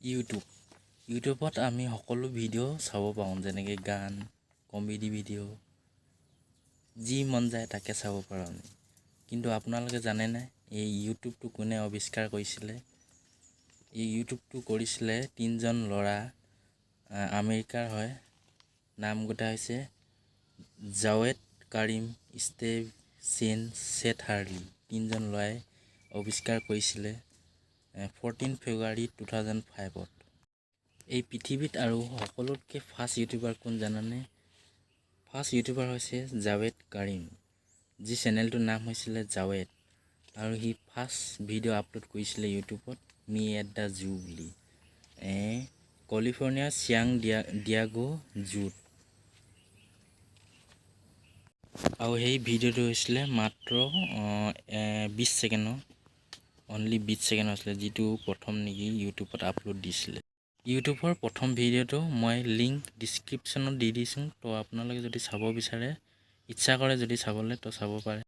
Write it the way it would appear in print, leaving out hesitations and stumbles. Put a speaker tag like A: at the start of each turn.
A: ইউটিউবত আমি সকলো ভিডিঅ' চাব পাৰোঁ, যেনেকৈ গান, কমেডি ভিডিঅ', যি মন যায় তাকে চাব পাৰোঁ আমি। কিন্তু আপোনালোকে জানেনে এই ইউটিউবটো কোনে আৱিষ্কাৰ কৰিছিলে? এই ইউটিউবটো কৰিছিলে 3জন ল'ৰা, আমেৰিকাৰ হয়। নামকেইটা হৈছে জাৱেদ কাৰিম, ষ্টিভ চেন, ছেথ হাৰ্লি। 3জন ল'ৰাই আৱিষ্কাৰ কৰিছিলে 14 ফেব্ৰুৱাৰী 2005। এই পৃথিৱীত আৰু সকলোতকৈ ফাৰ্ষ্ট ইউটিউবাৰ কোন জানানে? ফাৰ্ষ্ট ইউটিউবাৰ হৈছে জাৱেদ কাৰিম, যি চেনেলটোৰ নাম হৈছিলে জাৱেদ, আৰু সি ফাৰ্ষ্ট ভিডিঅ' আপলোড কৰিছিলে ইউটিউবত মি এট দ্য জু বুলি, কেলিফৰ্ণিয়াৰ ছিয়ান ডিয়েগো জুত। আৰু সেই ভিডিঅ'টো হৈছিলে মাত্ৰ 20 ছেকেণ্ডৰ, অনলি 20 ছেকেণ্ড হৈছিলে, যিটো প্ৰথম নেকি ইউটিউবত আপলোড দিছিলে। ইউটিউবৰ প্ৰথম ভিডিঅ'টো মই লিংক ডিছক্ৰিপশ্যনত দি দিছোঁ, তো আপোনালোকে যদি চাব বিচাৰে, ইচ্ছা কৰে যদি চাবলৈ, তো চাব পাৰে।